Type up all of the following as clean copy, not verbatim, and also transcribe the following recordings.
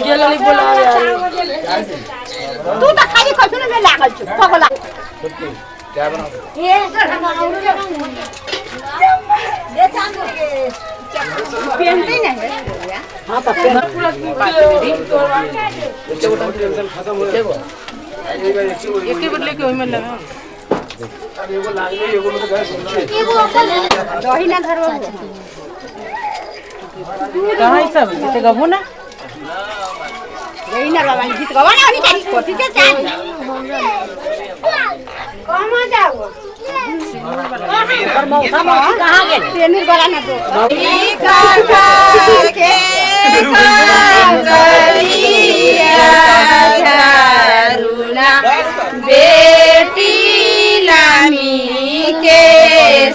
गेलली बोलावे तू तो खाली खसुन में लागल छु पगला क्या बना ये दे चांद के पेंटे नहीं है हां तो पेन पूरा टेंशन खत्म हो गया एक बार लेके ओइ में लगा एगो लागे एगो में गए एगो दही ना घर में कहां सब ते गबो ना यही ना बाबा गीत गवाना नहीं चाहिए कोठी के चांद कहां जाओ पर मौसा मौसी कहां गेल ट्रेनिंग वाला ना दो के करुणा बेटी लामी के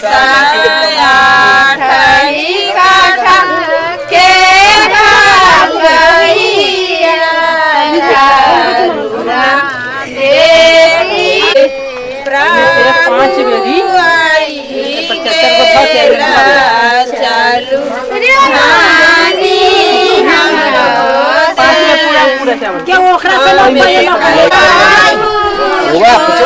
साया ठई काठा के करुणा बेटी पांच बेरी 75 को चालू रानी हमरो पूरा चावल क्या ओखरा से लोग ये लोग होगा कुछ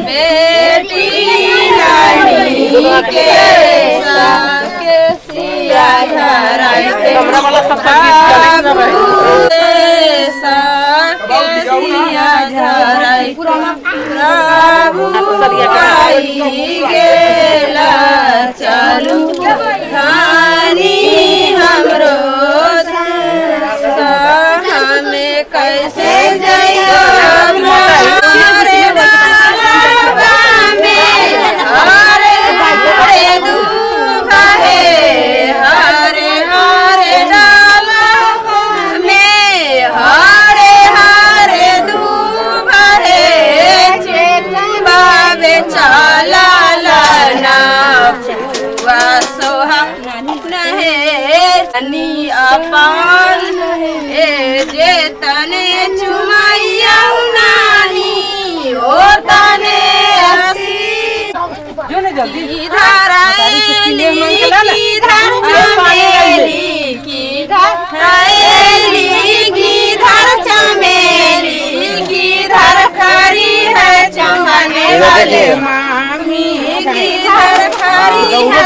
बेटी लाड़ी के सिया धराई कमरा वाला सब गीत सिया धराई प्रभु आई गेला चलू रानी हमरो हमें कैसे जाइयो अपन ए जे तने चुमाइया नानी ओ तने हसी जो ने जल्दी इधर आएली किधर चमेली किधर चमेली किधर खड़ी है चमने वाले मामी किधर खड़ी है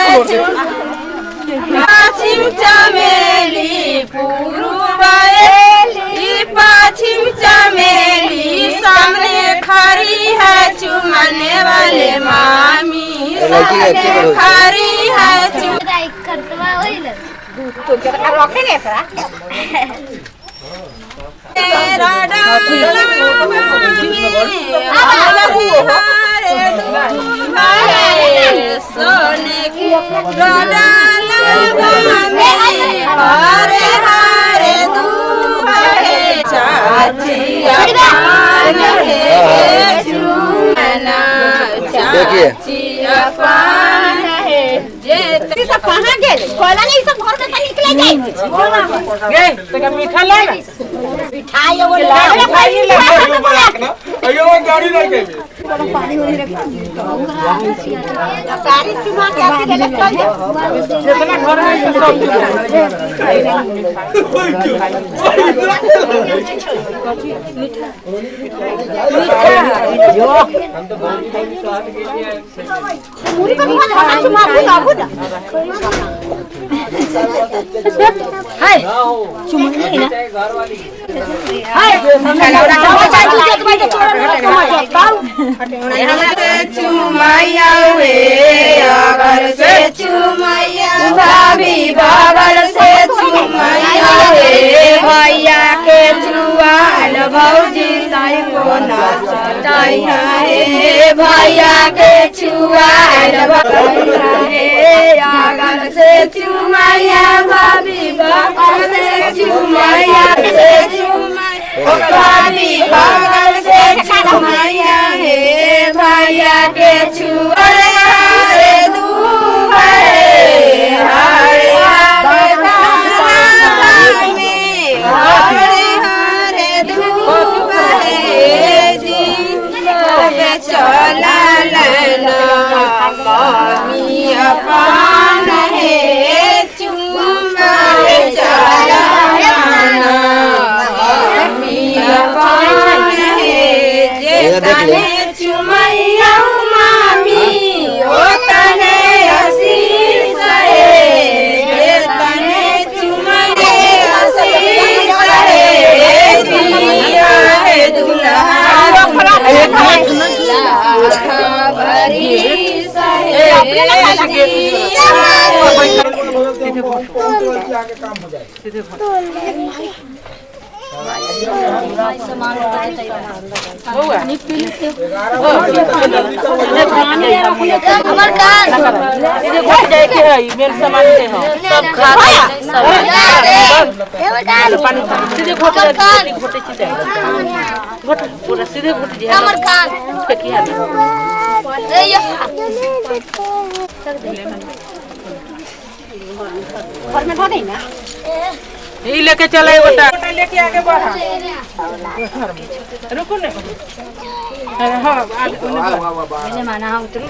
पश्चिम चमेली पूर्वाएली पश्चिम चमेली सामने खड़ी है चुमने वाले मामी खड़ी है तो रखे नहीं पड़ा तेरा डाला सोने की डाला हरे हरे दूहे चाची अपन है चुमना चाची अपन है जे सब कहां गेल कोला नहीं सब घर में निकले जाए गे तका मीठा ले ना मिठाई वो ले अयो गाड़ी लगे पानी हो रहा गाड़ी चुमा के आके ले चल जितना घर में सब जो मुड़ी को खाना चुमा बुला बुला हाय चुमा नहीं ना हाय चुमाया हुए अगर से चुमाया भाभी बगल से चुमाया हुए भैया के जुआन भौजी ताई को ना सताई है भैया के जुआन भौजी अगर से चुमाया भाभी बगल से चुमाया कभी बगल से चुमैया हे भैया के छुअरे हरे दूब है हरे हरे दूब है जी चला लेना मम्मी अपन है चुमा चला लेना मम्मी अपन है जे तने चुमैया मामी ओ तने आशीष है जे तने चुमैया आशीष है दिया है दुल्हा घर में धो ना ये लेके चले बेटा लेके आगे बढ़ा रुको ना हां माना हम उतरू